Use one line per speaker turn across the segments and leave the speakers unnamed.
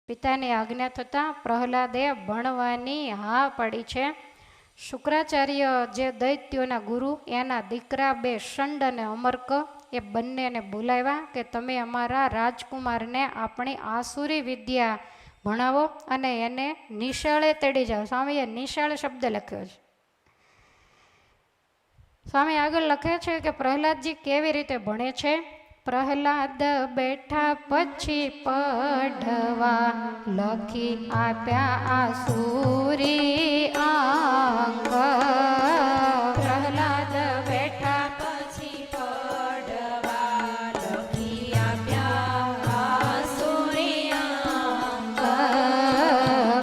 પિતાની આજ્ઞા થતાં પ્રહલાદે ભણવાની હા પાડી છે. શુક્રાચાર્ય જે દૈત્યોના ગુરુ, એના દીકરા બે શંડ અને અમર્ક, એ બંનેને બોલાવ્યા કે તમે અમારા રાજકુમારને આપણી આસુરી વિદ્યા ભણાવો અને એને નિશાળે તેડી જાઓ. સ્વામીએ નિશાળ શબ્દ લખ્યો છે. સ્વામી આગળ લખે છે કે પ્રહલાદજી કેવી રીતે ભણે છે. પ્રહલાદ બેઠા પછી પઢવા, લખી આપ્યા આસુરી અંગ. પ્રહલાદ બેઠા પછી પઢવા, લખી આપ્યા આસુરી અંગ.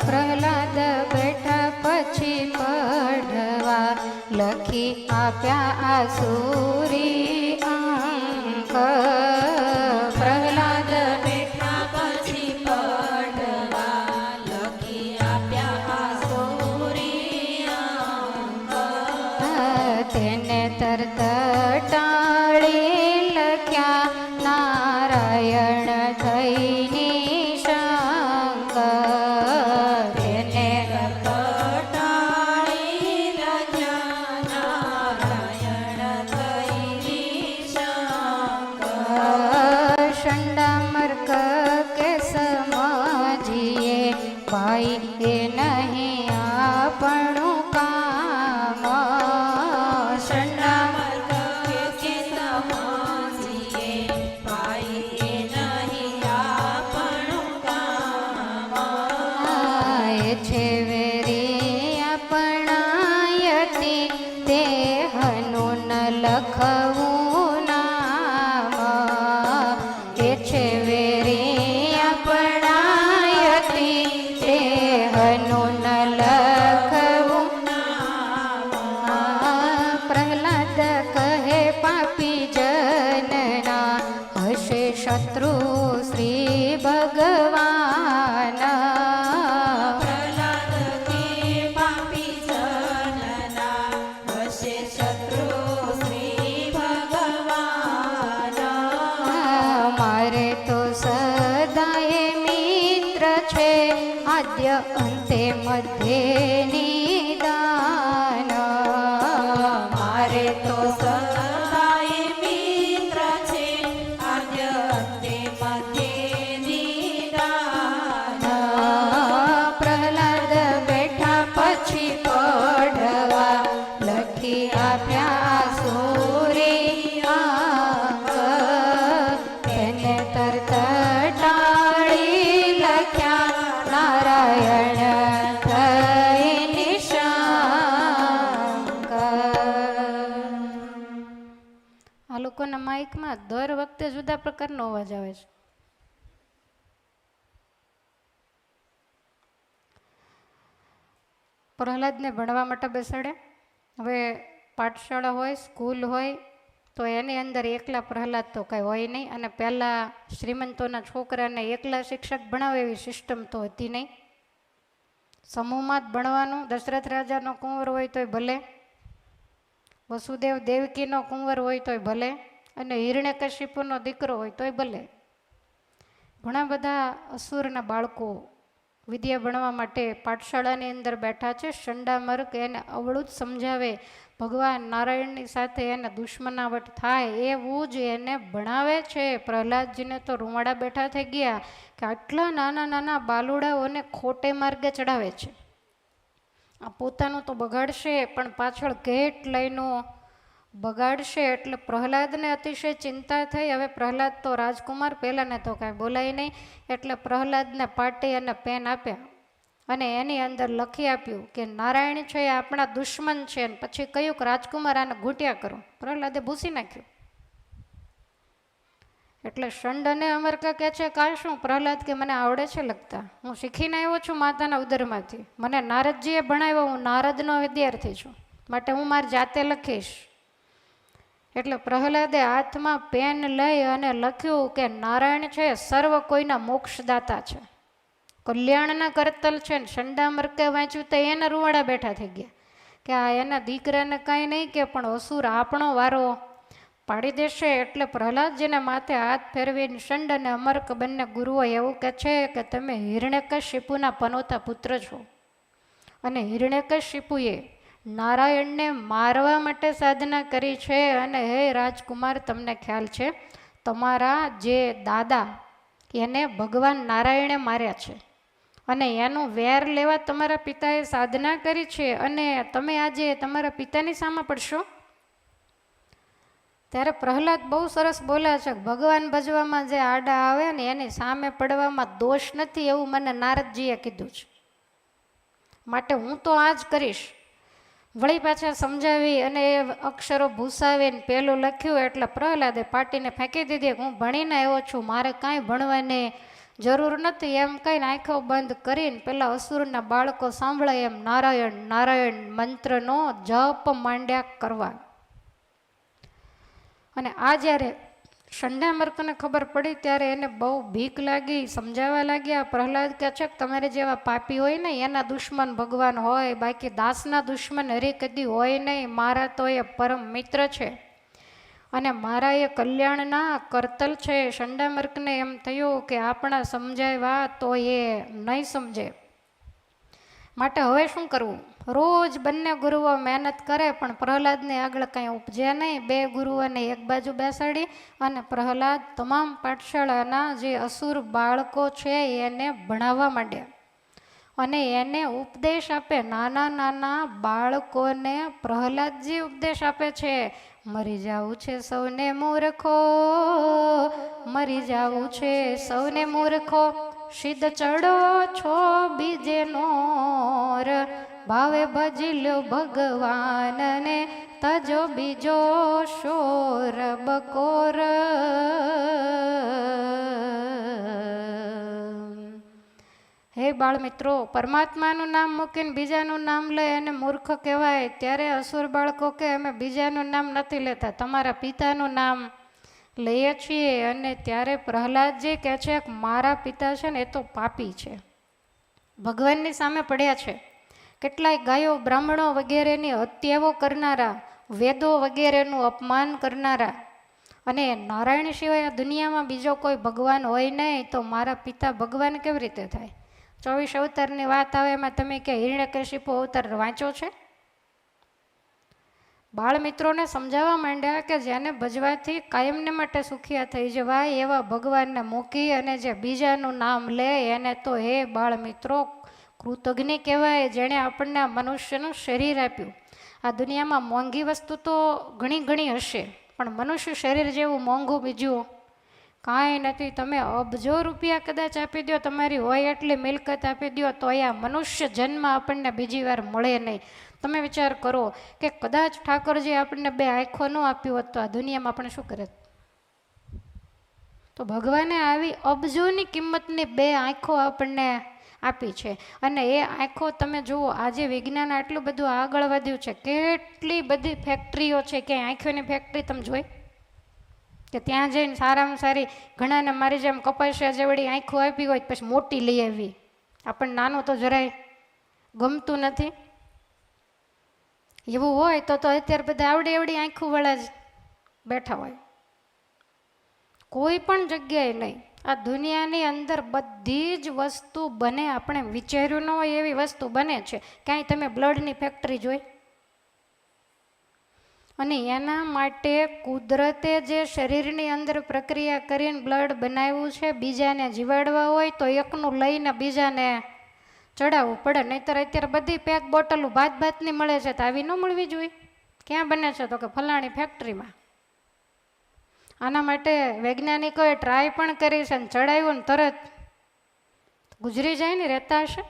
પ્રહલાદ બેઠા પછી પઢવા, લખી આપ્યા આસુરી અંક. પ્રહલાદ બેઠા પછી પઢવા, લખી આપ્યા આસુરી અંક. તેને તરત ટાળી લખ્યા નારાયણ થઈ નિશંક. તેને તરત ભાઈ એ નહીં આપણું કામ. શંડામર્ક કે સમજીએ, ભાઈ એ નહીં આપણું કામ. એ છે વેરી આપણાયતી, દેહનું ન લખવું નામ. એ છે વેરી આપણાયતી, દેહનું ન લખવું નામ. પ્રહલાદ કહે પાપી જનના, હશે શત્રુ શ્રી ભગવાન. પ્રહલાદ કે પાપી જનના, હશે શત્રુ શ્રી ભગવાન. મારે તો સદાય મિત્ર છે, આદ્ય અંતે મધ્યે નિદાન. મારે તો સદાય મિત્ર છે, આદ્ય અંતે મધ્યે નિદાન. પ્રહલાદ બેઠા પછી પઢવા, લખી આપ્યા આસુરી અંક. તેને તરત ટાળી લખ્યા નારાયણ થઈ નિશંક. આ લોકોના માઇકમાં દર વખતે જુદા પ્રકારનો અવાજ આવે છે. પ્રહલાદને ભણવા માટે બેસાડે. હવે પાઠશાળા હોય, સ્કૂલ હોય, તો એની અંદર એકલા પ્રહલાદ તો કાંઈ હોય નહીં. અને પહેલાં શ્રીમંતોના છોકરાને એકલા શિક્ષક ભણાવે એવી સિસ્ટમ તો હતી નહીં. સમૂહમાં જ ભણવાનું. દશરથ રાજાનો કુંવર હોય તોય ભલે, વસુદેવ દેવકીનો કુંવર હોય તોય ભલે, અને હિરણ્યકશિપુનો દીકરો હોય તોય ભલે. ઘણા બધા અસુરના બાળકો વિદ્યા ભણવા માટે પાઠશાળાની અંદર બેઠા છે. શંડામર્ક એને અવળું જ સમજાવે. ભગવાન નારાયણની સાથે એને દુશ્મનાવટ થાય એવું જ એને ભણાવે છે. પ્રહલાદજીને તો રૂવાડા બેઠા થઈ ગયા કે આટલા નાના નાના બાલુડાઓને ખોટે માર્ગે ચડાવે છે. આ પોતાનું તો બગાડશે, પણ પાછળ કેટલાયનો બગાડશે. એટલે પ્રહલાદને અતિશય ચિંતા થઈ. હવે પ્રહલાદ તો રાજકુમાર, પહેલાંને તો કાંઈ બોલાય નહીં. એટલે પ્રહલાદને પાટી અને પેન આપ્યા અને એની અંદર લખી આપ્યું કે નારાયણ છે એ આપણા દુશ્મન છે. પછી કહ્યું કે રાજકુમાર આને ઘૂંટ્યા કરો. પ્રહલાદે ભૂસી નાખ્યું. એટલે શંડ અને અમરકા કહે છે કાલ શું? પ્રહલાદ કે મને આવડે છે લખતા, હું શીખીને આવ્યો છું માતાના ઉદરમાંથી. મને નારદજીએ ભણાવ્યો, હું નારદનો વિદ્યાર્થી છું, માટે હું મારી જાતે લખીશ. એટલે પ્રહલાદે હાથમાં પેન લઈ અને લખ્યું કે નારાયણ છે સર્વ કોઈના મોક્ષદાતા છે, કલ્યાણના કરતલ છે. ને શંડામર્કે વાંચ્યું તો એના રૂવાડા બેઠા થઈ ગયા કે આ એના દીકરાને કાંઈ નહીં કે પણ અસુર આપણો વારો પાડી દેશે એટલે પ્રહલાદજીના માથે હાથ ફેરવીને શંડ અને અમર્ક બંને ગુરુઓ એવું કહે છે કે તમે હિરણ્યકશિપુના પનોતા પુત્ર છો. અને હિરણ્યકશિપુએ નારાયણને મારવા માટે સાધના કરી છે. અને હે રાજકુમાર, તમને ખ્યાલ છે તમારા જે દાદા એને ભગવાન નારાયણે માર્યા છે અને એનું વેર લેવા તમારા પિતાએ સાધના કરી છે. અને તમે આજે તમારા પિતાની સામે પડશો. ત્યારે પ્રહલાદ બહુ સરસ બોલ્યા છે, ભગવાન ભજવામાં જે આડા આવે ને એની સામે પડવામાં દોષ નથી એવું મને નારદજીએ કીધું છે, માટે હું તો આ જ કરીશ. વળી પાછા સમજાવી અને એ અક્ષરો ભૂસાવીને પેલું લખ્યું એટલે પ્રહલાદે પાટીને ફેંકી દીધી. હું ભણીને આવ્યો છું, મારે કાંઈ ભણવાની જરૂર નથી એમ કહીને આંખો બંધ કરીને પેલા અસુરના બાળકો સાંભળે એમ નારાયણ નારાયણ મંત્રનો જપ માંડ્યા કરવા. અને આ જ્યારે શંડામર્કને ખબર પડી ત્યારે એને બહુ ભીખ લાગી, સમજાવવા લાગ્યા. પ્રહલાદ કહે છે કે તમારે જેવા પાપી હોય ને એના દુશ્મન ભગવાન હોય, બાકી દાસના દુશ્મન હરી કદી હોય નહીં. મારા તો એ પરમ મિત્ર છે અને મારા એ કલ્યાણના કરતલ છે. શંડામર્કને એમ થયું કે આપણા સમજાવ્યા તો એ નહીં સમજે, માટે હવે શું કરવું. રોજ બંને ગુરુઓ મહેનત કરે પણ પ્રહલાદને આગળ કંઈ ઉપજે નહીં. બે ગુરુઓને એક બાજુ બેસાડી અને પ્રહલાદ તમામ પાઠશાળાના જે અસુર બાળકો છે એને ભણાવવા માંડ્યા અને એને ઉપદેશ આપે. નાના નાના બાળકોને પ્રહલાદજી ઉપદેશ આપે છે. મરી જાવું છે સૌને મૂર્ખો, મરી જાવું છે સૌને મૂર્ખો, સિદ્ધ ચડો છો બીજે નોર, ભાવે ભજી લ્યો ભગવાનને તજો બીજો શોર બકોર. હે બાળ મિત્રો, પરમાત્માનું નામ મૂકીને બીજાનું નામ લે અને મૂર્ખ કહેવાય. ત્યારે અસુર બાળકો કે અમે બીજાનું નામ નથી લેતા, તમારા પિતાનું નામ લઈએ છીએ. અને ત્યારે પ્રહલાદજી કહે છે કે મારા પિતા છે ને એ તો પાપી છે, ભગવાનની સામે પડ્યા છે. કેટલાય ગાયો બ્રાહ્મણો વગેરેની હત્યાઓ કરનારા, વેદો વગેરેનું અપમાન કરનારા, અને નારાયણ સિવાય આ દુનિયામાં બીજો કોઈ ભગવાન હોય નહીં, તો મારા પિતા ભગવાન કેવી રીતે થાય. 24 અવતારની વાત આવે એમાં તમે કે હિરણ્યકશિપુ અવતાર વાંચો છે. બાળ મિત્રોને સમજાવવા માંડ્યા કે જેને ભજવાથી કાયમને માટે સુખિયા થઈ જવાય એવા ભગવાનને મૂકી અને જે બીજાનું નામ લે એને તો હે બાળ મિત્રો કૃતજ્ઞ કહેવાય, જેણે આપણને આ મનુષ્યનું શરીર આપ્યું. આ દુનિયામાં મોંઘી વસ્તુ તો ઘણી ઘણી હશે પણ મનુષ્ય શરીર જેવું મોંઘું બીજું કાંઈ નથી. તમે અબજો રૂપિયા કદાચ આપી દો, તમારી હોય એટલી મિલકત આપી દો, તો આ મનુષ્ય જન્મ આપણને બીજી વાર મળે નહીં. તમે વિચાર કરો કે કદાચ ઠાકોરજી આપણને 2 આંખો ન આપ્યું હોત તો આ દુનિયામાં આપણે શું કરે. તો ભગવાને આવી અબજોની કિંમતની 2 આંખો આપણને આપી છે. અને એ આંખો તમે જુઓ, આજે વિજ્ઞાન આટલું બધું આગળ વધ્યું છે, કેટલી બધી ફેક્ટરીઓ છે. ક્યાંય આંખોની ફેક્ટરી તમે જોઈ કે ત્યાં જઈને સારામાં સારી, ઘણાને મારી જેમ કપાસિયા જેવડી આંખો આપી હોય પછી મોટી લઈ આવી. આપણને નાનું તો જરાય ગમતું નથી. એવું હોય તો અત્યારે બધા આવડી આવડી આંખોવાળા જ બેઠા હોય. કોઈ પણ જગ્યાએ નહીં, આ દુનિયાની અંદર બધી જ વસ્તુ બને, આપણે વિચાર્યું ન હોય એવી વસ્તુ બને છે. ક્યાંય તમે બ્લડની ફેક્ટરી જોઈ? અને એના માટે કુદરતે જે શરીરની અંદર પ્રક્રિયા કરીને બ્લડ બનાવ્યું છે, બીજાને જીવાડવા હોય તો એકનું લઈને બીજાને ચડાવવું પડે. નહીંતર અત્યારે બધી પેક બોટલો ભાતની મળે છે, તો આવી ન મળવી જોઈએ. ક્યાં બને છે? તો કે ફલાણી ફેક્ટરીમાં. આના માટે વૈજ્ઞાનિકોએ ટ્રાય પણ કરી છે અને ચડાવ્યું ને તરત ગુજરી જાય ને રહેતા હશે.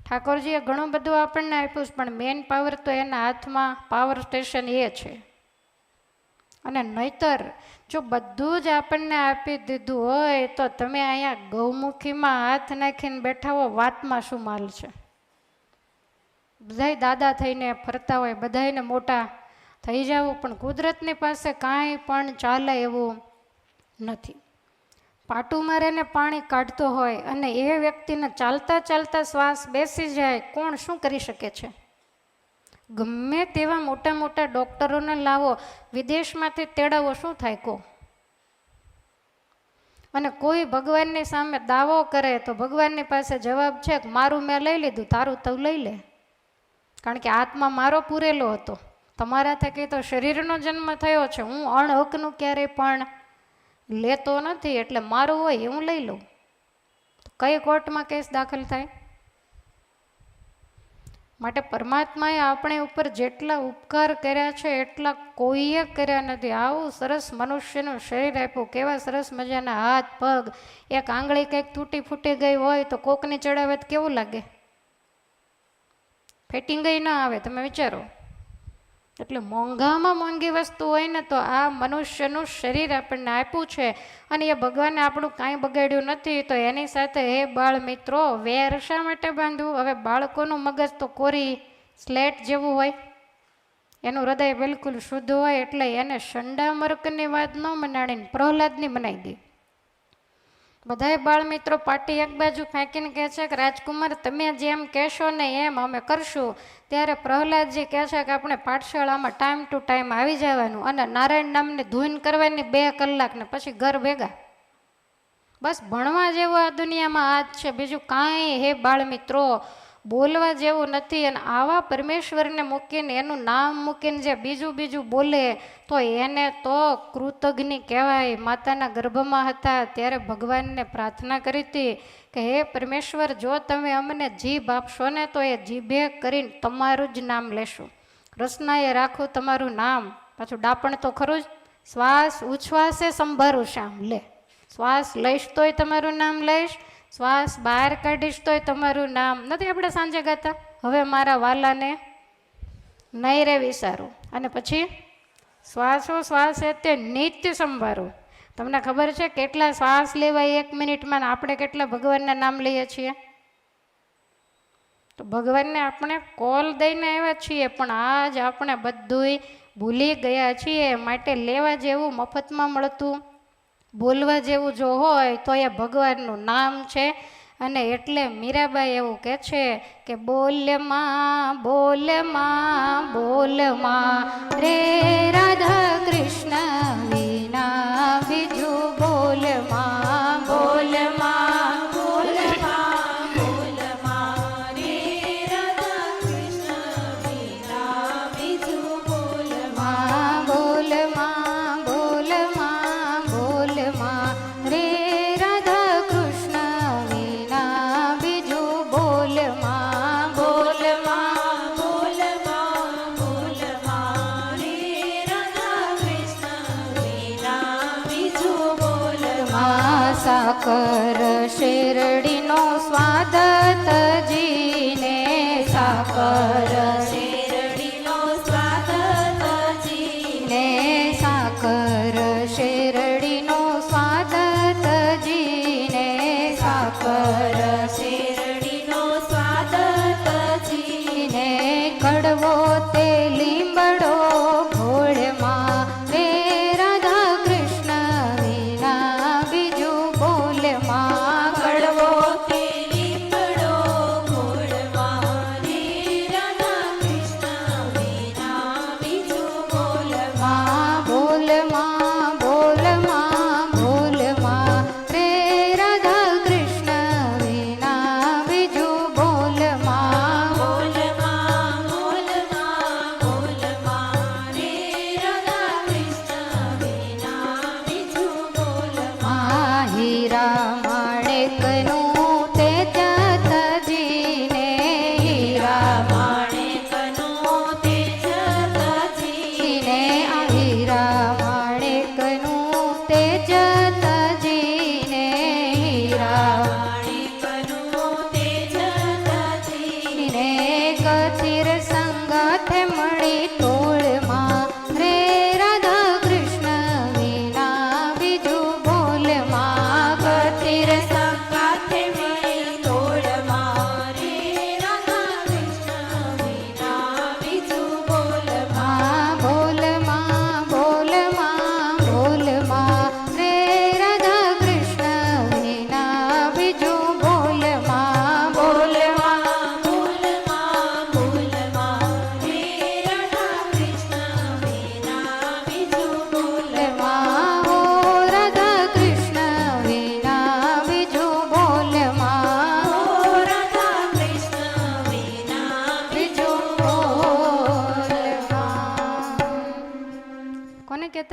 ઠાકોરજીએ ઘણું બધું આપણને આપ્યું પણ મેન પાવર તો એના હાથમાં પાવર સ્ટેશન એ છે. અને નહીતર જો બધું જ આપણને આપી દીધું હોય તો તમે અહીંયા ગૌમુખીમાં હાથ નાખીને બેઠા હો, વાતમાં શું માલ છે? બધાય દાદા થઈને ફરતા હોય, બધાને મોટા થઈ જવું, પણ કુદરતની પાસે કાંઈ પણ ચાલે એવું નથી. પાટું મારીને પાણી કાઢતો હોય અને એ વ્યક્તિને ચાલતા ચાલતા શ્વાસ બેસી જાય, કોણ શું કરી શકે છે? ગમે તેવા મોટા મોટા ડૉક્ટરોને લાવો, વિદેશમાંથી તેડાવો, શું થાય કહો? અને કોઈ ભગવાનની સામે દાવો કરે તો ભગવાનની પાસે જવાબ છે કે મારું મેં લઈ લીધું, તારું તો લઈ લે, કારણ કે આત્મા મારો પૂરેલો હતો. તમારા થકી તો શરીરનો જન્મ થયો છે, હું અણહકનું ક્યારેય પણ લેતો નથી, એટલે મારું હોય હું લઈ લઉં. કઈ કોર્ટમાં કેસ દાખલ થાય? માટે પરમાત્માએ આપણી ઉપર જેટલા ઉપકાર કર્યા છે એટલા કોઈએ કર્યા નથી. આવું સરસ મનુષ્યનું શરીર આપ્યું, કેવા સરસ મજાના હાથ પગ, એક આંગળી કંઈક તૂટી ફૂટી ગઈ હોય તો કોકની ચડાવે તો કેવું લાગે? ફેટિંગ ન આવે, તમે વિચારો. એટલે મોંઘામાં મોંઘી વસ્તુ હોય ને તો આ મનુષ્યનું શરીર આપણને આપ્યું છે, અને એ ભગવાને આપણું કાંઈ બગાડ્યું નથી. તો એની સાથે હે બાળ મિત્રો, વેર શા માટે બાંધવું? હવે બાળકોનું મગજ તો કોરી સ્લેટ જેવું હોય, એનું હૃદય બિલકુલ શુદ્ધ હોય, એટલે એને શંડામર્કની વાત ન મનાડીને પ્રહલાદની બનાવી દે. બધાય બાળ મિત્રો પાટી એક બાજુ ફેંકીને કહે છે કે રાજકુમાર તમે જેમ કહેશો ને એમ અમે કરશું. ત્યારે પ્રહલાદજી કહે છે કે આપણે પાઠશાળામાં ટાઈમ ટુ ટાઈમ આવી જવાનું, અને નારાયણ નામની ધૂન કરવાની 2 કલાક, ને પછી ઘર ભેગા. બસ ભણવા જેવું આ દુનિયામાં આ જ છે, બીજું કાંઈ હે બાળ મિત્રો બોલવા જેવું નથી. અને આવા પરમેશ્વરને મૂકીને એનું નામ મૂકીને જે બીજું બોલે તો એને તો કૃતજ્ઞ કહેવાય. માતાના ગર્ભમાં હતા ત્યારે ભગવાનને પ્રાર્થના કરી હતી કે હે પરમેશ્વર, જો તમે અમને જીભ આપશો ને તો એ જીભે કરીને તમારું જ નામ લેશું, રસનાએ રાખું તમારું નામ. પાછું ડાપણ તો ખરું જ, શ્વાસ ઉચ્છ્વાસે સંભારું શ્યામ. લે, શ્વાસ લઈશ તોય તમારું નામ લઈશ, શ્વાસ બહાર કાઢીશ તોય તમારું નામ. નથી આપણે સાંજે ગાતા, હવે મારા વાલાને નહીં રે વિચારું, અને પછી શ્વાસોશ્વાસ તે નિત્ય સંભાળો. તમને ખબર છે કેટલા શ્વાસ લેવાય 1 મિનિટમાં, આપણે કેટલા ભગવાનના નામ લઈએ છીએ? તો ભગવાનને આપણે કોલ દઈને આવ્યા છીએ, પણ આજ આપણે બધુંય ભૂલી ગયા છીએ. માટે લેવા જેવું મફતમાં મળતું, બોલવા જેવું જો હોય તો એ ભગવાનનું નામ છે. અને એટલે મીરાબાઈ એવું કહે છે કે બોલ માં બોલ માં બોલ માં રે રાધા કૃષ્ણ વિના બીજું બોલ માં બોલ માં બોલ માં બોલ માં રે રાધા કૃષ્ણ વિના બીજું બોલ માં બોલ માં બોલ માં બોલ માં રે રાધા કૃષ્ણ વિના બીજું બોલ માં બોલ માં બોલ માં બોલ માં રે રાધા કૃષ્ણ વિના બીજું બોલ માં. સાકર શેરડીનો સ્વાદ તજીને, સાકર શેરડીનો સ્વાદ તજીને, સાકર શેરડીનો સ્વાદ તજીને, સાકર શેરડીનો સ્વાદ તજીને, કડવો તે લીંબડો ઘોળમાં રે રાધા કૃષ્ણ વિના બીજું બોલ માં. કડવો તે લીંબડો ઘોળમાં રે રાધા કૃષ્ણ વિના બીજું બોલ માં બોલ માં બોલ માં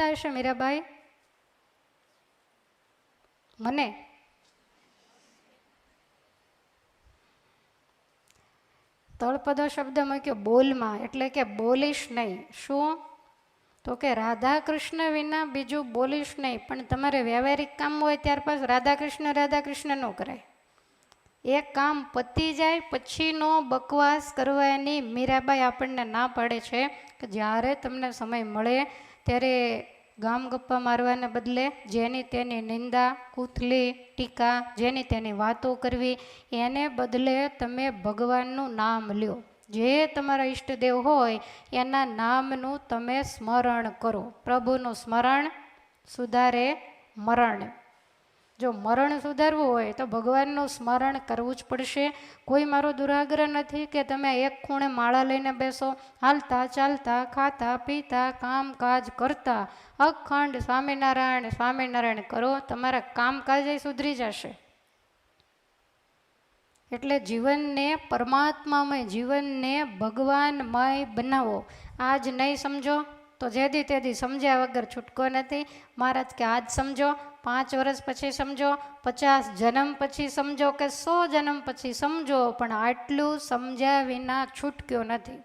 બોલતા હશે મીરાબાઈ? મને તળપદો શબ્દ મૂક્યો બોલમાં, એટલે કે બોલીશ નહીં. શું? તો કે રાધા કૃષ્ણ વિના બીજું બોલીશ નહીં. પણ તમારે વ્યવહારિક કામ હોય ત્યાર પછી રાધા કૃષ્ણ ન કરાય. એક કામ પતી જાય પછીનો બકવાસ કરવાની મીરાબાઈ આપણને ના પાડે છે કે જ્યારે તમને સમય મળે ત્યારે ગામ ગપ્પા મારવાને બદલે જેની તેની નિંદા, કૂથલી, ટીકા, જેની તેની વાતો કરવી, એને બદલે તમે ભગવાનનું નામ લ્યો. જે તમારા ઈષ્ટદેવ હોય એના નામનું તમે સ્મરણ કરો. પ્રભુનું સ્મરણ સુધારે મરણ. જો મરણ સુધારવું હોય તો ભગવાનનું સ્મરણ કરવું જ પડશે. કોઈ મારો દુરાગ્રહ નથી કે તમે એક ખૂણે માળા લઈને બેસો, હાલતા ચાલતા ખાતા પીતા કામકાજ કરતા અખંડ સ્વામિનારાયણ સ્વામિનારાયણ કરો, તમારા કામકાજ સુધરી જશે. એટલે જીવનને પરમાત્મામય, જીવનને ભગવાનમય બનાવો. આજ નહીં સમજો તો જેદી તેદી સમજ્યા વગર છૂટકો નથી. મહારાજ કે આજ સમજો, 5 વર્ષ પછી સમજો, 50 જન્મ પછી સમજો કે 100 જન્મ પછી સમજો, પણ આટલું સમજ્યા વિના છૂટક્યો નથી.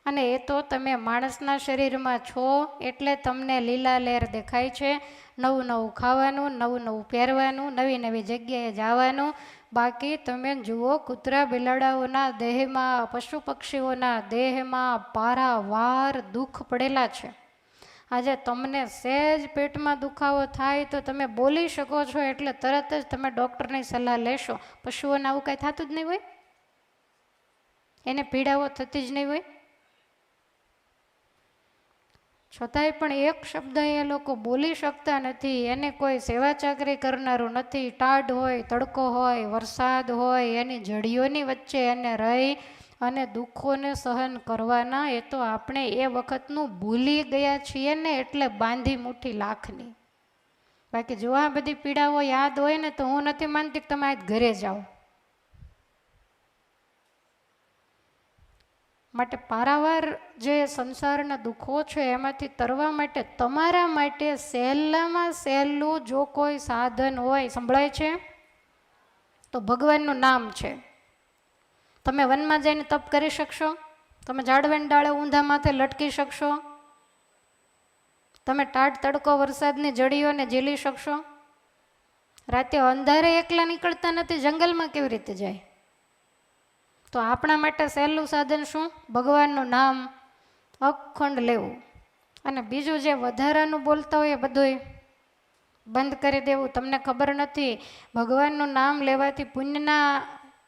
અને એ તો તમે માણસના શરીરમાં છો એટલે તમને લીલા લહેર દેખાય છે. નવું નવું ખાવાનું, નવું નવું પહેરવાનું, નવી નવી જગ્યાએ જવાનું. બાકી તમે જુઓ કૂતરા બિલાડાઓના દેહમાં, પશુ પક્ષીઓના દેહમાં પારાવાર દુઃખ પડેલા છે. આજે તમને સહેજ પેટમાં દુખાવો થાય તો તમે બોલી શકો છો એટલે તરત જ તમે ડૉક્ટરની સલાહ લેશો. પશુઓને આવું કાંઈ થતું જ નહીં હોય, એને પીડાઓ થતી જ નહીં હોય. છતાંય પણ એક શબ્દ એ લોકો બોલી શકતા નથી. એને કોઈ સેવા ચાકરી કરનારું નથી. ટાઢ હોય, તડકો હોય, વરસાદ હોય, એની જડીઓની વચ્ચે એને રહી અને દુઃખોને સહન કરવાના. એ તો આપણે એ વખતનું ભૂલી ગયા છીએ ને, એટલે બાંધી મુઠ્ઠી લાખની. બાકી જો આ બધી પીડાઓ યાદ હોય ને તો હું નથી માનતી કે તમે આજ ઘરે જાઓ. માટે પારાવાર જે સંસારના દુઃખો છે એમાંથી તરવા માટે તમારા માટે સહેલામાં સહેલું જો કોઈ સાધન હોય, સંભળાય છે, તો ભગવાનનું નામ છે. તમે વનમાં જઈને તપ કરી શકશો? તમે ઝાડવેન ડાળે ઊંધા માથે લટકી શકશો? તમે ટાઢ તડકો વરસાદની જડીઓને ઝીલી શકશો? રાતે અંધારે એકલા નીકળતા નથી, જંગલમાં કેવી રીતે જાય? તો આપણા માટે સહેલું સાધન શું? ભગવાનનું નામ અખંડ લેવું. અને બીજું જે વધારાનું બોલતા હોય એ બધું બંધ કરી દેવું. તમને ખબર નથી, ભગવાનનું નામ લેવાથી પુણ્યના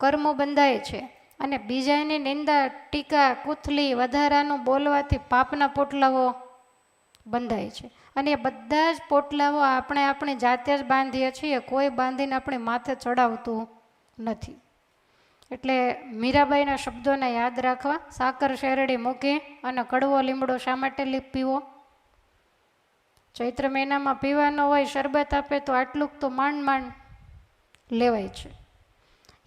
કર્મો બંધાય છે, અને બીજાની નિંદા, ટીકા, કૂથલી, વધારાનું બોલવાથી પાપના પોટલાઓ બંધાય છે. અને એ બધા જ પોટલાઓ આપણે આપણી જાતે જ બાંધીએ છીએ, કોઈ બાંધીને આપણી માથે ચડાવતું નથી. એટલે મીરાબાઈના શબ્દોને યાદ રાખવા. સાકર શેરડી મૂકી અને કડવો લીમડો શા માટે પીવો? ચૈત્ર મહિનામાં પીવાનો હોય, શરબત આપે તો આટલું તો માંડ માંડ લેવાય છે.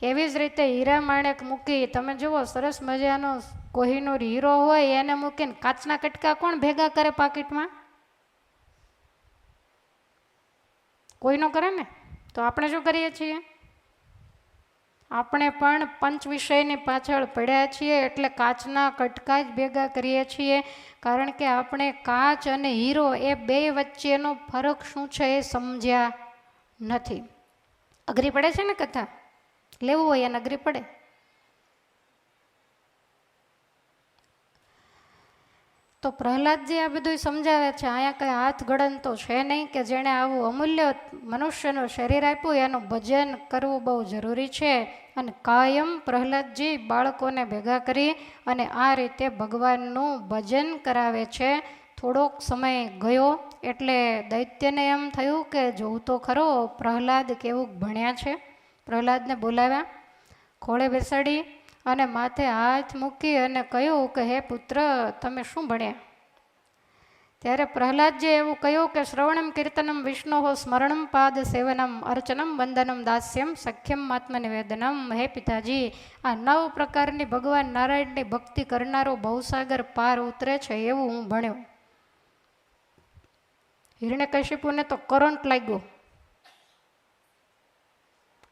એવી જ રીતે હીરા માણેક મૂકી, તમે જુઓ સરસ મજાનો કોહિનૂર હીરો હોય એને મૂકીને કાચના કટકા કોણ ભેગા કરે પાકીટમાં? કોઈ ન કરે ને. તો આપણે શું કરીએ છીએ? આપણે પણ પંચ વિષયની પાછળ પડ્યા છીએ એટલે કાચના કટકા જ ભેગા કરીએ છીએ. કારણ કે આપણે કાચ અને હીરો એ બે વચ્ચેનો ફરક શું છે એ સમજ્યા નથી. અઘરી પડે છે ને કથા? લેવું હોય એને અઘરી પડે. તો પ્રહલાદજી આ બધું સમજાવે છે. અહીંયા કંઈ હાથ ગળન તો છે નહીં કે જેણે આવું અમૂલ્ય મનુષ્યનું શરીર આપ્યું, એનું ભજન કરવું બહુ જરૂરી છે. અને કાયમ પ્રહલાદજી બાળકોને ભેગા કરી અને આ રીતે ભગવાનનું ભજન કરાવે છે. થોડોક સમય ગયો એટલે દૈત્યને એમ થયું કે જોવું તો ખરો પ્રહલાદ કેવું ભણ્યા છે. પ્રહલાદને બોલાવ્યા, ખોળે બેસાડી અને માથે હાથ મૂકી અને કહ્યું કે હે પુત્ર, તમે શું ભણ્યા? ત્યારે પ્રહલાદજીએ એવું કહ્યું કે શ્રવણમ કીર્તનમ વિષ્ણુઃ સ્મરણમ પાદ સેવનમ અર્ચનમ વંદનમ દાસ્યમ સખ્યમ આત્મનિવેદનમ. હે પિતાજી, આ 9 પ્રકારની ભગવાન નારાયણની ભક્તિ કરનારો ભવસાગર પાર ઉતરે છે એવું હું ભણ્યો. હિરણ્યકશિપુને તો કરંટ લાગ્યો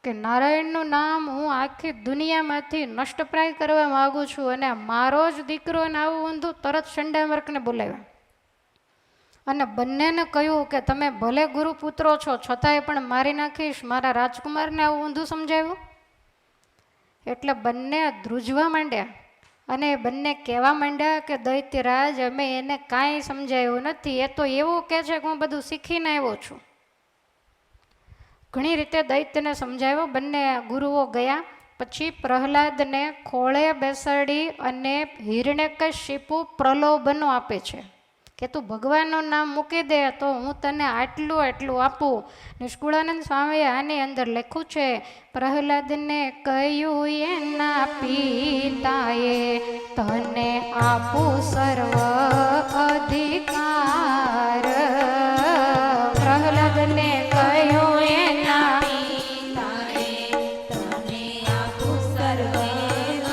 કે નારાયણનું નામ હું આખી દુનિયામાંથી નષ્ટપ્રાય કરવા માગું છું, અને મારો જ દીકરો ને આવું ઊંધું. તરત શંડામર્કને બોલાવ્યા અને બંનેને કહ્યું કે તમે ભલે ગુરુપુત્રો છો છતાંય પણ મારી નાખીશ. મારા રાજકુમારને આવું ઊંધું સમજાવ્યું. એટલે બંને ધ્રુજવા માંડ્યા અને બંને કહેવા માંડ્યા કે દૈત્યરાજ, અમે એને કાંઈ સમજાયું નથી. એ તો એવું કહે છે કે હું બધું શીખીને આવ્યો છું. ઘણી રીતે દૈત્યને સમજાવ્યો. બંને ગુરુઓ ગયા. પછી પ્રહલાદને ખોળે બેસાડી અને હિરણ્યકશિપુ પ્રલોભનો આપે છે કે તું ભગવાનનું નામ મૂકી દે તો હું તને આટલું આટલું આપું. નિષ્કુળાનંદ સ્વામીએ આની અંદર લખ્યું છે, પ્રહલાદને કહ્યું એના પિતાએ તને આપું સર્વ અધિકાર. પ્રહલાદને કહ્યું એના પિતાએ તને આપું સર્વ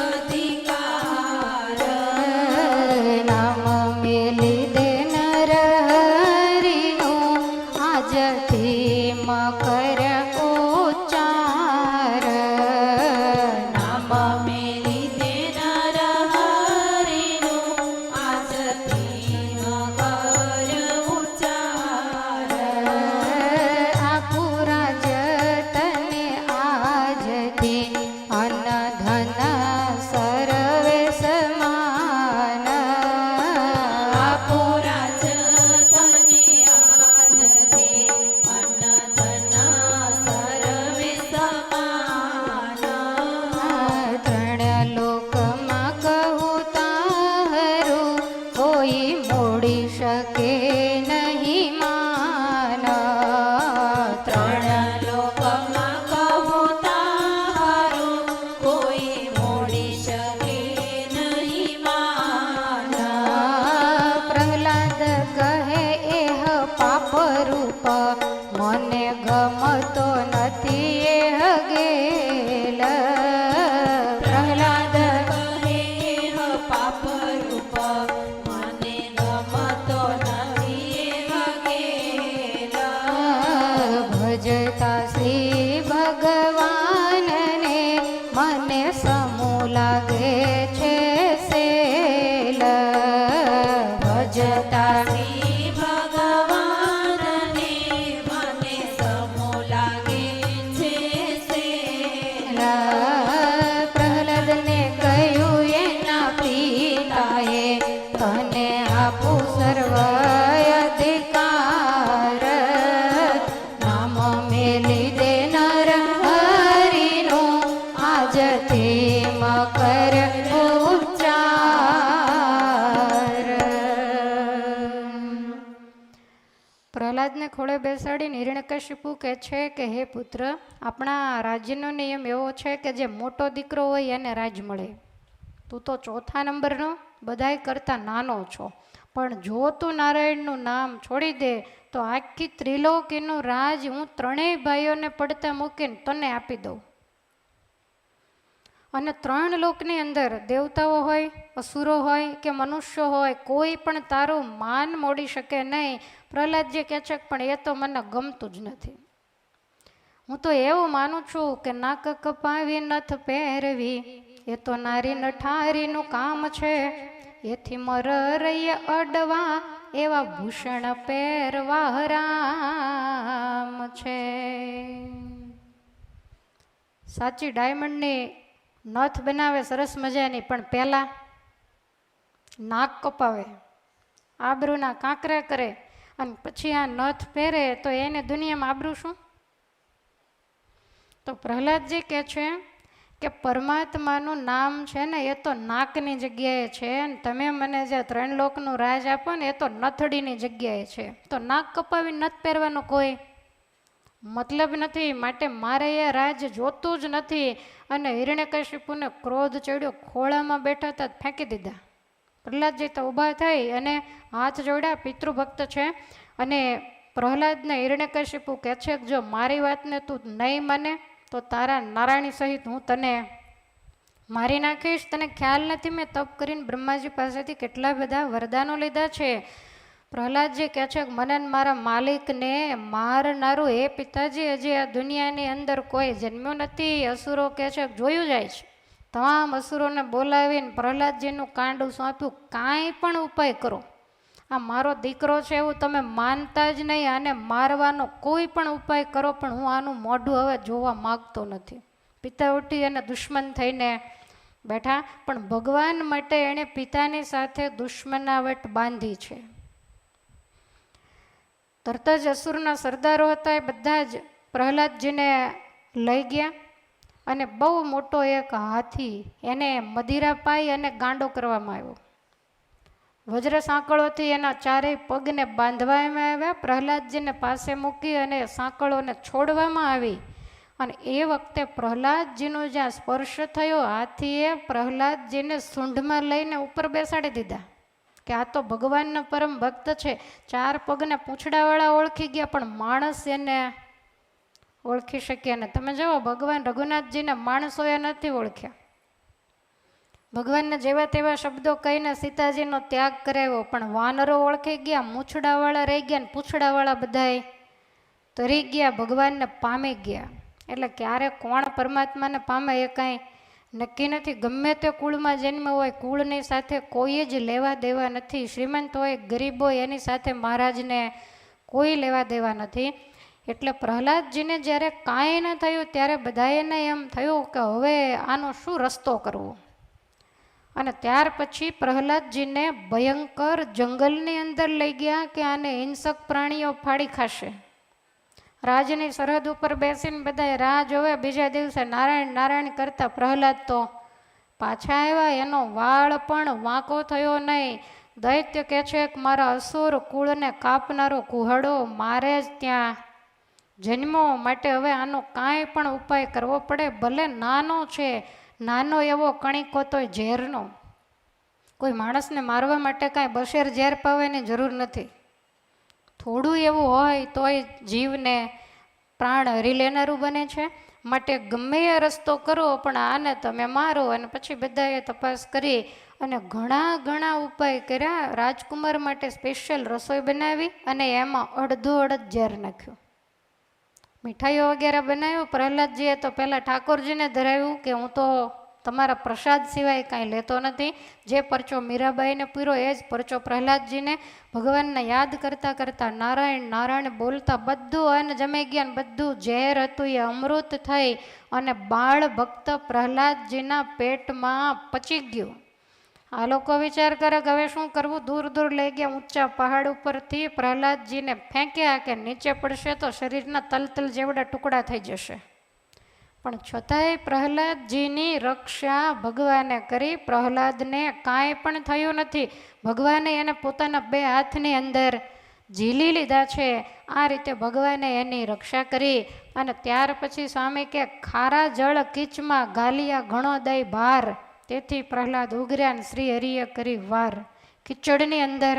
અધિકાર. નામ મેલી દે મકર ઉચ્ચાર. નામ મેલી દે નરહરિનું આજથી મકર ઉચ્ચાર. આખું રાજ તને આજથી અન ધન સર્વે સમાન. આખું રાજ તને આજથી શકે નહીં માન. ત્રણ લોકમાં કહું તારું કોઈ મોડી શકે નહીં માન. પ્રહલાદ કહે એહ પાપ રૂપ મને ગમતો નથી એહ ગેલ. પ્રહલાદ કહે એહ પાપ રૂપ ભજતા શ્રી ભગવાનને મને સમૂહ લાગે છે સેલ. ભજતા શ્રી ભગવાનને મને સમૂહ લાગે છે સેલ. પ્રહલાદને કહ્યું એના પિતાએ તને આપું સર્વ અધિકાર. મકર ઉચ્ચાર. પ્રહલાદને ખોળે બેસાડીને હિરણ્યકશિપુ કહે છે કે હે પુત્ર, આપણા રાજ્યનો નિયમ એવો છે કે જે મોટો દીકરો હોય એને રાજ મળે. તું તો ચોથા નંબરનો બધાય કરતાં નાનો છો, પણ જો તું નારાયણનું નામ છોડી દે તો આખી ત્રિલોકીનું રાજ હું ત્રણેય ભાઈઓને પડતા મૂકીને તને આપી દઉં. અને ત્રણ લોકની અંદર દેવતાઓ હોય, અસુરો હોય કે મનુષ્યો હોય, કોઈ પણ તારું માન મોડી શકે નહીં. પ્રહલાદજી કહે છે પણ એ તો મને ગમતું જ નથી. હું તો એવું માનું છું કે નાક કપાવી નથ પહેરવી એ તો નારી નઠારીનું કામ છે. એથી મરરૈય અડવા એવા ભૂષણ પહેરવા રામ છે. સાચી ડાયમંડની નથ બનાવે સરસ મજાની, પણ પહેલાં નાક કપાવે, આબરૂના કાંકરા કરે અને પછી આ નથ પહેરે તો એને દુનિયામાં આબરૂ શું? તો પ્રહલાદજી કહે છે કે પરમાત્માનું નામ છે ને એ તો નાકની જગ્યાએ છે, અને તમે મને જે ત્રણ લોકનું રાજ આપો ને એ તો નથડીની જગ્યાએ છે. તો નાક કપાવી નથ પહેરવાનો કોઈ મતલબ નથી. માટે મારે એ રાજ જોતું જ નથી. અને હિરણ્યકશિપુને ક્રોધ ચડ્યો, ખોળામાં બેઠા હતા ફેંકી દીધા. પ્રહલાદજી તો ઊભા થઈ અને હાથ જોડ્યા, પિતૃભક્ત છે. અને પ્રહલાદને હિરણ્યકશિપુ કહે છે કે જો મારી વાતને તું નહીં માને તો તારા નારાયણી સહિત હું તને મારી નાખીશ. તને ખ્યાલ નથી મેં તપ કરીને બ્રહ્માજી પાસેથી કેટલા બધા વરદાનો લીધા છે. પ્રહલાદજી કહે છે કે મને મારા માલિકને મારનારું હે પિતાજી, હજી આ દુનિયાની અંદર કોઈ જન્મ્યો નથી. અસુરો કહે છે જોયું જાય છે. તમામ અસુરોને બોલાવીને પ્રહલાદજીનું કાંડું સોંપ્યું, કાંઈ પણ ઉપાય કરો, આ મારો દીકરો છે એવું તમે માનતા જ નહીં, આને મારવાનો કોઈ પણ ઉપાય કરો, પણ હું આનું મોઢું હવે જોવા માગતો નથી. પિતા ઉઠી અને દુશ્મન થઈને બેઠા, પણ ભગવાન માટે એણે પિતાની સાથે દુશ્મનાવટ બાંધી છે. તરત જ અસુરના સરદારો હતા એ બધા જ પ્રહલાદજીને લઈ ગયા અને બહુ મોટો એક હાથી એને મદિરા પાઈ અને ગાંડો કરવામાં આવ્યો. વજ્ર સાંકળોથી એના ચારેય પગને બાંધવામાં આવ્યા. પ્રહલાદજીને પાસે મૂકી અને સાંકળોને છોડવામાં આવી. અને એ વખતે પ્રહલાદજીનો જ્યાં સ્પર્શ થયો, હાથીએ પ્રહલાદજીને સૂંઢમાં લઈને ઉપર બેસાડી દીધા કે આ તો ભગવાનના પરમ ભક્ત છે. ચાર પગને પૂંછડાવાળા ઓળખી ગયા, પણ માણસ એને ઓળખી શક્યા ને. તમે જુઓ, ભગવાન રઘુનાથજીને માણસોએ નથી ઓળખ્યા. ભગવાનને જેવા તેવા શબ્દો કહીને સીતાજીનો ત્યાગ કરાવ્યો, પણ વાનરો ઓળખી ગયા, મૂછડાવાળા રહી ગયા ને પૂંછડાવાળા બધાય તરી ગયા, ભગવાનને પામી ગયા. એટલે ક્યારે કોણ પરમાત્માને પામે એ કાંઈ નક્કી નથી. ગમે તે કુળમાં જન્મ હોય, કુળની સાથે કોઈ જ લેવા દેવા નથી. શ્રીમંત હોય, ગરીબ હોય, એની સાથે મહારાજને કોઈ લેવા દેવા નથી. એટલે પ્રહલાદજીને જ્યારે કાંઈ ન થયું ત્યારે બધાને એમ થયું કે હવે આનો શું રસ્તો કરવો. અને ત્યાર પછી પ્રહલાદજીને ભયંકર જંગલની અંદર લઈ ગયા કે આને હિંસક પ્રાણીઓ ફાડી ખાશે. રાજની સરહદ ઉપર બેસીને બધા રાહ જોવે. બીજા દિવસે નારાયણ નારાયણ કરતા પ્રહલાદ તો પાછા આવ્યા. એનો વાળ પણ વાંકો થયો નહીં. દૈત્ય કહે છે કે મારા અસુર કુળને કાપનારો કુહડો મારે જ ત્યાં જન્મો, માટે હવે આનો કાંઈ પણ ઉપાય કરવો પડે. ભલે નાનો છે, નાનો એવો કણીકો તોય ઝેરનો. કોઈ માણસને મારવા માટે કાંઈ બશેર ઝેર પાવાની જરૂર નથી. થોડું એવું હોય તોય જીવને પ્રાણ હરી લેનારું બને છે. માટે ગમે એ રસ્તો કરો, પણ આને તમે મારો. અને પછી બધાએ તપાસ કરી અને ઘણા ઉપાય કર્યા. રાજકુમાર માટે સ્પેશિયલ રસોઈ બનાવી અને એમાં અડધો ઝેર નાખ્યું. મીઠાઈઓ વગેરે બનાવ્યું. પ્રહલાદજીએ તો પહેલાં ઠાકોરજીને ધરાવ્યું કે હું તો તમારા પ્રસાદ સિવાય કાંઈ લેતો નથી. જે પરચો મીરાબાઈને પૂર્યો એ જ પરચો પ્રહલાદજીને. ભગવાનને યાદ કરતાં કરતાં નારાયણ નારાયણ બોલતા બધું અન્ન જમી ગયા ને બધું ઝેર હતું એ અમૃત થઈ અને બાળ ભક્ત પ્રહલાદજીના પેટમાં પચી ગયું. આ લોકો વિચાર કરે કે હવે શું કરવું. દૂર દૂર લઈ ગયા. ઊંચા પહાડ ઉપરથી પ્રહલાદજીને ફેંક્યા કે નીચે પડશે તો શરીરના તલતલ જેવડા ટુકડા થઈ જશે. પણ છતાંય પ્રહલાદજીની રક્ષા ભગવાને કરી. પ્રહલાદને કાંઈ પણ થયું નથી. ભગવાને એને પોતાના બે હાથની અંદર ઝીલી લીધા છે. આ રીતે ભગવાને એની રક્ષા કરી. અને ત્યાર પછી સ્વામી કે ખારા જળ કીચમાં ગાલિયા ઘણો દઈ ભાર, તેથી પ્રહલાદ ઉગર્યા ને શ્રી હરિએ કરી વાર. કિચડની અંદર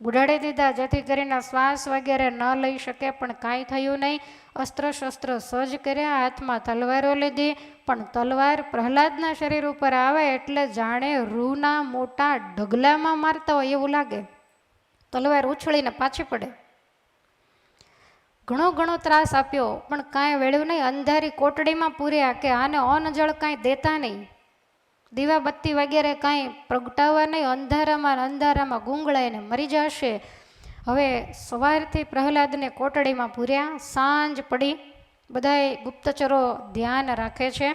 બુડાડી દીધા, જેથી કરીને શ્વાસ વગેરે ન લઈ શકે, પણ કાંઈ થયું નહીં. અસ્ત્ર શસ્ત્ર સજ્જ કર્યા, હાથમાં તલવારો લીધી, પણ તલવાર પ્રહલાદના શરીર ઉપર આવે એટલે જાણે રૂના મોટા ઢગલામાં મારતા હોય એવું લાગે. તલવાર ઉછળીને પાછી પડે. ઘણો ત્રાસ આપ્યો, પણ કાંઈ વેળ્યું નહીં. અંધારી કોટડીમાં પૂર્યા કે આને અન્ન જળ કાંઈ દેતા નહીં, દીવા બત્તી વગેરે કાંઈ પ્રગટાવવા નહીં. અંધારામાં ગુંગળાઈને મરી જશે. હવે સવારથી પ્રહલાદને કોટડીમાં પૂર્યા. સાંજ પડી. બધાએ ગુપ્તચરો ધ્યાન રાખે છે.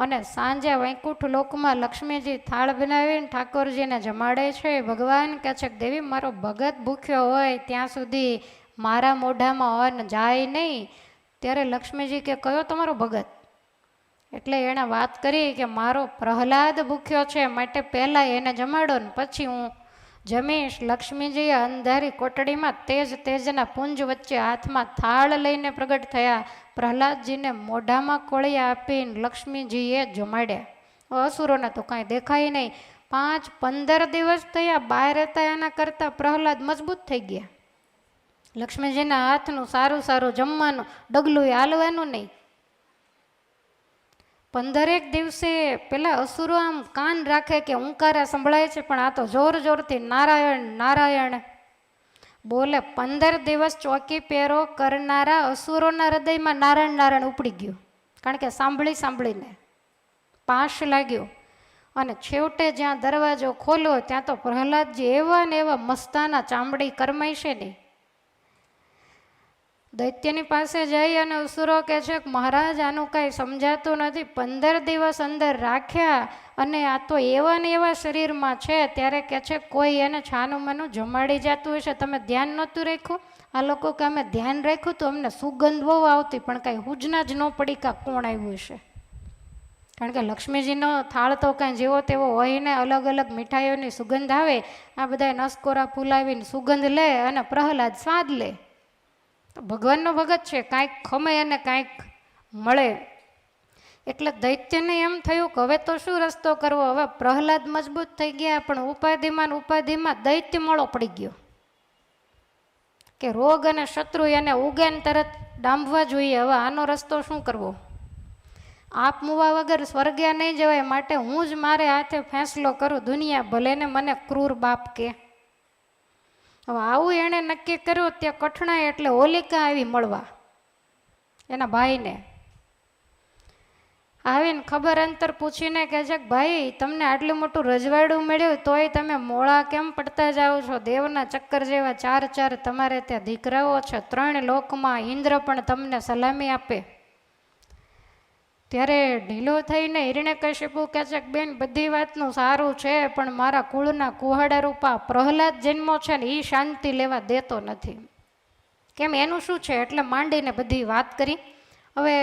અને સાંજે વૈકુંઠ લોકમાં લક્ષ્મીજી થાળ બનાવીને ઠાકોરજીને જમાડે છે. ભગવાન કહે છે કે દેવી, મારો ભગત ભૂખ્યો હોય ત્યાં સુધી મારા મોઢામાં અન્ન જાય નહીં. ત્યારે લક્ષ્મીજી કે કયો તમારો ભગત? એટલે એણે વાત કરી કે મારો પ્રહલાદ ભૂખ્યો છે, માટે પહેલાં એને જમાડો ને પછી હું જમીશ. લક્ષ્મીજીએ અંધારી કોટડીમાં તેજના પુંજ વચ્ચે હાથમાં થાળ લઈને પ્રગટ થયા. પ્રહલાદજીને મોઢામાં કોળિયા આપીને લક્ષ્મીજીએ જમાડ્યા. અસુરોને તો કાંઈ દેખાય નહીં. 5-15 દિવસ થયા. બહાર હતા એના કરતાં પ્રહલાદ મજબૂત થઈ ગયા. લક્ષ્મીજીના હાથનું સારું જમવાનું, ડગલું હાલવાનું નહીં. 15 દિવસે પેલા અસુરો આમ કાન રાખે કે ઊંકારા સંભળાય છે, પણ આ તો જોરથી નારાયણ નારાયણ બોલે 15 દિવસ ચોકી પહેરો કરનારા અસુરોના હૃદયમાં નારાયણ નારાયણ ઉપડી ગયું, કારણ કે સાંભળીને પાશ લાગ્યો. અને છેવટે જ્યાં દરવાજો ખોલ્યો ત્યાં તો પ્રહલાદજી એવા ને એવા મસ્તાના ચામડી કરમાઈ છે ને, દૈત્યની પાસે જઈ અને અસુરો કહે છે કે મહારાજ આનું કાંઈ સમજાતું નથી, 15 દિવસ અંદર રાખ્યા અને આ તો એવા ને એવા શરીરમાં છે. ત્યારે કહે છે કોઈ એને છાનું માનું જમાડી જતું હશે, તમે ધ્યાન નહોતું રાખ્યું. આ લોકો કે અમે ધ્યાન રાખ્યું તો અમને સુગંધ બહુ આવતી, પણ કાંઈ હુજના જ ન પડી કાં કોણ આવ્યું હશે. કારણ કે લક્ષ્મીજીનો થાળ તો કાંઈ જેવો તેવો હોય ને, અલગ અલગ મીઠાઈઓની સુગંધ આવે. આ બધા નસકોરા ફૂલાવીને સુગંધ લે અને પ્રહલાદ સ્વાદ લે. ભગવાનનો ભગત છે, કાંઈક ખમે અને કાંઈક મળે. એટલે દૈત્યને એમ થયું કે હવે તો શું રસ્તો કરવો. હવે પ્રહલાદ મજબૂત થઈ ગયા, પણ ઉપાધિમાં દૈત્ય મોળો પડી ગયો કે રોગ અને શત્રુ એને ઉગે ને તરત ડાંભવા જોઈએ. હવે આનો રસ્તો શું કરવો. આપ મુવા વગર સ્વર્ગે નહીં જવાય, માટે હું જ મારે હાથે ફેંસલો કરું, દુનિયા ભલે ને મને ક્રૂર બાપ કે. હવે આવું એણે નક્કી કર્યું. ત્યાં કઠણાઈ એટલે હોલિકા આવી મળવા એના ભાઈને. આવીને ખબર અંતર પૂછીને કહે છે કે ભાઈ તમને આટલું મોટું રજવાડું મળ્યું તોય તમે મોળા કેમ પડતા જાઓ છો. દેવના ચક્કર જેવા 4 તમારે ત્યાં દીકરાઓ છે, 3 લોકમાં ઇન્દ્ર પણ તમને સલામી આપે. ત્યારે ઢીલો થઈને હિરણ્યકશિપુ કહે છે કે બેન બધી વાતનું સારું છે, પણ મારા કુળના કુહાડા રૂપા પ્રહલાદ જન્મો છે ને એ શાંતિ લેવા દેતો નથી. કેમ એનું શું છે. એટલે માંડીને બધી વાત કરી. હવે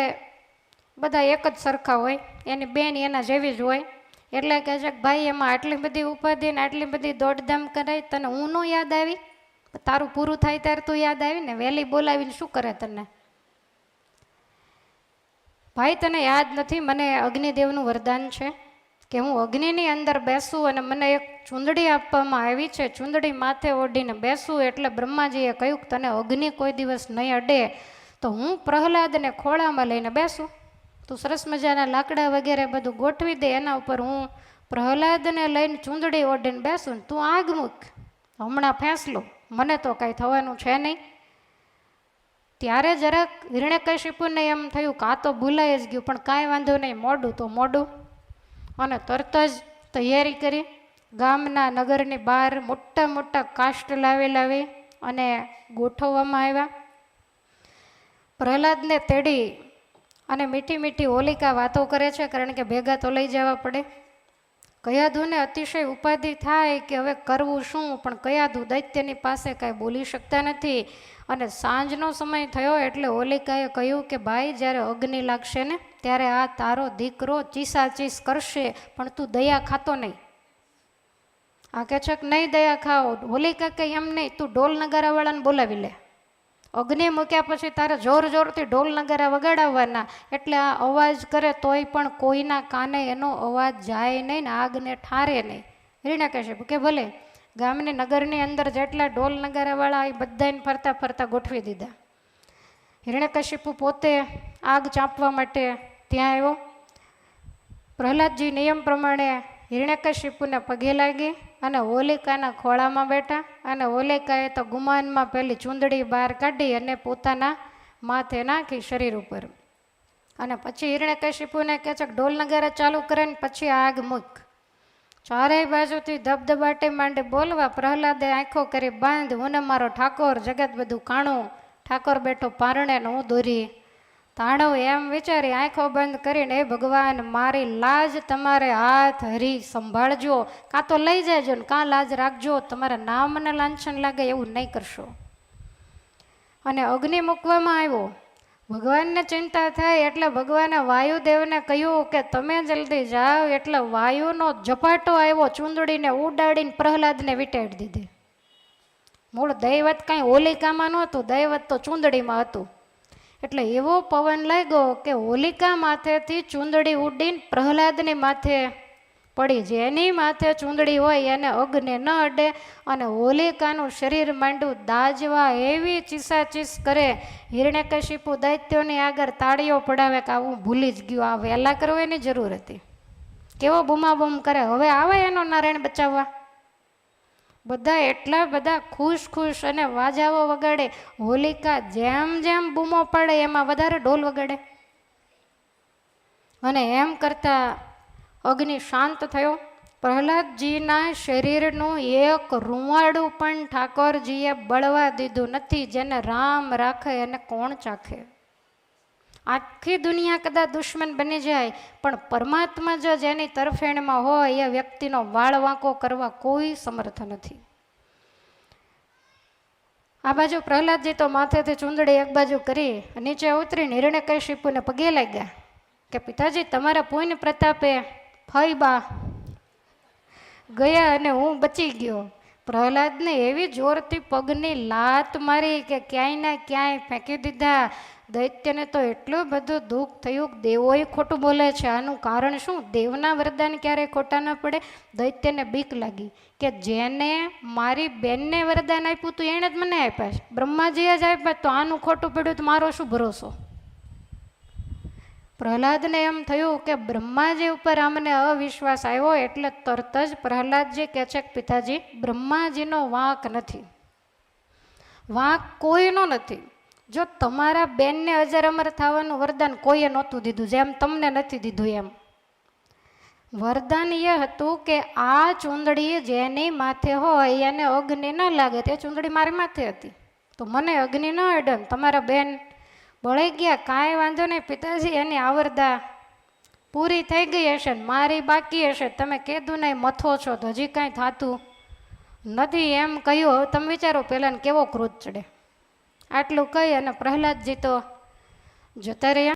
બધા એક જ સરખા હોય, એની બેન એના જેવી જ હોય. એટલે કહે છે કે ભાઈ એમાં આટલી બધી ઉપાધિ ને આટલી બધી દોડધામ કરાય, તને હું નો યાદ આવી. તારું પૂરું થાય ત્યારે તું યાદ આવી ને, વહેલી બોલાવીને શું કરે તને. ભાઈ તને યાદ નથી, મને અગ્નિદેવનું વરદાન છે કે હું અગ્નિની અંદર બેસું અને મને એક ચૂંદડી આપવામાં આવી છે, ચૂંદડી માથે ઓઢીને બેસું. એટલે બ્રહ્માજીએ કહ્યું કે તને અગ્નિ કોઈ દિવસ નહીં અડે, તો હું પ્રહલાદને ખોળામાં લઈને બેસું. તું સરસ મજાના લાકડા વગેરે બધું ગોઠવી દે, એના ઉપર હું પ્રહલાદને લઈને ચૂંદડી ઓઢીને બેસું ને તું આગ મૂક. હમણાં ફેંસલો, મને તો કાંઈ થવાનું છે નહીં. ત્યારે જરાક હિરણ્યકશિપુને એમ થયું કે આ તો ભૂલાઈ જ ગયું, પણ કાંઈ વાંધો નહીં, મોડું તો મોડું. અને તરત જ તૈયારી કરી. ગામના નગરની બહાર મોટા કાષ્ઠ લાવી અને ગોઠવવામાં આવ્યા. પ્રહલાદને તેડી અને મીઠી હોલિકા વાતો કરે છે, કારણ કે ભેગા તો લઈ જવા પડે. કયાધુને અતિશય ઉપાધિ થાય કે હવે કરવું શું, પણ કયાધુ દૈત્યની પાસે કાંઈ બોલી શકતા નથી. અને સાંજનો સમય થયો એટલે હોલિકાએ કહ્યું કે ભાઈ જ્યારે અગ્નિ લાગશે ને ત્યારે આ તારો દીકરો ચીસાચીસ કરશે, પણ તું દયા ખાતો નહીં. આ કહે છે કે નહીં દયા ખાઓ. હોલિકા કે એમ નહીં, તું ઢોલ નગારાવાળાને બોલાવી લે. અગ્નિ મૂક્યા પછી તારે જોરથી ઢોલ નગારા વગાડાવવાના, એટલે આ અવાજ કરે તોય પણ કોઈના કાને એનો અવાજ જાય નહીં ને આગને ઠારે નહીં. હિરણ્યકશિપુ કે ભલે. ગામની નગરની અંદર જેટલા ઢોલ નગારાવાળા એ બધાને ફરતા ગોઠવી દીધા. હિરણ્યકશિપુ પોતે આગ ચાંપવા માટે ત્યાં આવ્યો. પ્રહલાદજી નિયમ પ્રમાણે હિરણ્યકશિપુને પગે લાગી અને હોલિકાના ખોળામાં બેઠા. અને હોલિકાએ તો ગુમાનમાં પેલી ચૂંદડી બહાર કાઢી અને પોતાના માથે નાખી શરીર ઉપર. અને પછી હિરણ્યકશિપુને કહે છે કે ઢોલ નગારા ચાલુ કરે ને પછી આગ મૂક. ચારેય બાજુથી ધબધબાટી માંડી બોલવા. પ્રહલાદે આંખો કરી બાંધ, હું ને મારો ઠાકોર, જગત બધું કાણું, ઠાકોર બેઠો પારણે ને હું દોરી તાણું. એમ વિચારી આંખો બંધ કરીને એ ભગવાન મારી લાજ તમારે હાથ હરી સંભાળજો, કાં તો લઈ જાયજો ને કાં લાજ રાખજો, તમારા નામને લાંછન લાગે એવું નહીં કરશો. અને અગ્નિ મૂકવામાં આવ્યો. ભગવાનને ચિંતા થાય એટલે ભગવાને વાયુદેવને કહ્યું કે તમે જલ્દી જાઓ. એટલે વાયુનો ઝપાટો આવ્યો, ચૂંદડીને ઉડાડીને પ્રહલાદને વીંટાળી દીધી. મૂળ દૈવત કાંઈ હોલિકામાં નહોતું, દૈવત તો ચૂંદડીમાં હતું. એટલે એવો પવન લાગ્યો કે હોલિકા માથેથી ચૂંદડી ઉડીને પ્રહલાદની માથે પડી. જેની માથે ચૂંદડી હોય એને અગ્નિ ન અડે. અને હોલિકાનું શરીર માંડ્યું દાજવા, એવી ચીસાચીસ કરે. હિરણ્યકશિપુ દૈત્યોની આગળ તાળીઓ પડાવે કે આવું ભૂલી જ ગયું, આ વહેલા કરવાની જરૂર હતી. કેવો બૂમાબૂમ કરે, હવે આવે એનો નારાયણ બચાવવા. બધા એટલા બધા ખુશ ખુશ અને વાજાઓ વગાડે. હોલિકા જેમ જેમ બૂમો પાડે એમાં વધારે ઢોલ વગાડે. અને એમ કરતા અગ્નિ શાંત થયો. પ્રહલાદજીના શરીરનું એક રૂંવાડું પણ ઠાકોરજીએ બળવા દીધું નથી. જેને રામ રાખે એને કોણ ચાખે. આખી દુનિયા કદાચ દુશ્મન બની જાય, પણ પરમાત્મા જો જેની તરફેણમાં હોય એ વ્યક્તિનો વાળ વાંકો કરવા કોઈ સમર્થ નથી. આ બાજુ પ્રહલાદજી તો માથેથી ચૂંદડી એક બાજુ કરી નીચે ઉતરીને હિરણ્યકશિપુને પગે લાગ્યા કે પિતાજી તમારા પુણ્ય પ્રતાપે ફઈબા ગયા અને હું બચી ગયો. પ્રહલાદને એવી જોરથી પગની લાત મારી કે ક્યાંય ના ક્યાંય ફેંકી દીધા. દૈત્યને તો એટલું બધું દુઃખ થયું. દેવોએ ખોટું બોલે છે, આનું કારણ શું? દેવના વરદાન ક્યારેય ખોટા ન પડે. દૈત્યને બીક લાગી કે જેને મારી બેનને વરદાન આપ્યું તું એણે જ મને આપ્યા છે, બ્રહ્માજીએ જ આપ્યા, તો આનું ખોટું પડ્યું તો મારો શું ભરોસો. પ્રહલાદને એમ થયું કે બ્રહ્માજી ઉપર અમને અવિશ્વાસ આવ્યો. એટલે તરત જ પ્રહલાદજી કહે છે કે પિતાજી બ્રહ્માજીનો વાંક નથી, વાંક કોઈનો નથી. જો તમારા બેનને અજર અમર થવાનું વરદાન કોઈએ નહોતું દીધું, જેમ તમને નથી દીધું એમ. વરદાન એ હતું કે આ ચૂંદડી જેની માથે હોય એને અગ્નિ ન લાગે. તે ચૂંદડી મારી માથે હતી તો મને અગ્નિ ન અડે. તમારા બેન બળી ગયા, કાંઈ વાંધો નહીં પિતાજી, એની આવરદા પૂરી થઈ ગઈ હશે ને મારી બાકી હશે. તમે કીધું નહીં મથો છો તો હજી કાંઈ થતું નથી એમ કહ્યું. તમે વિચારો પહેલાં કેવો ક્રોધ ચડે. આટલું કહી અને પ્રહલાદજી તો જતા રહ્યા.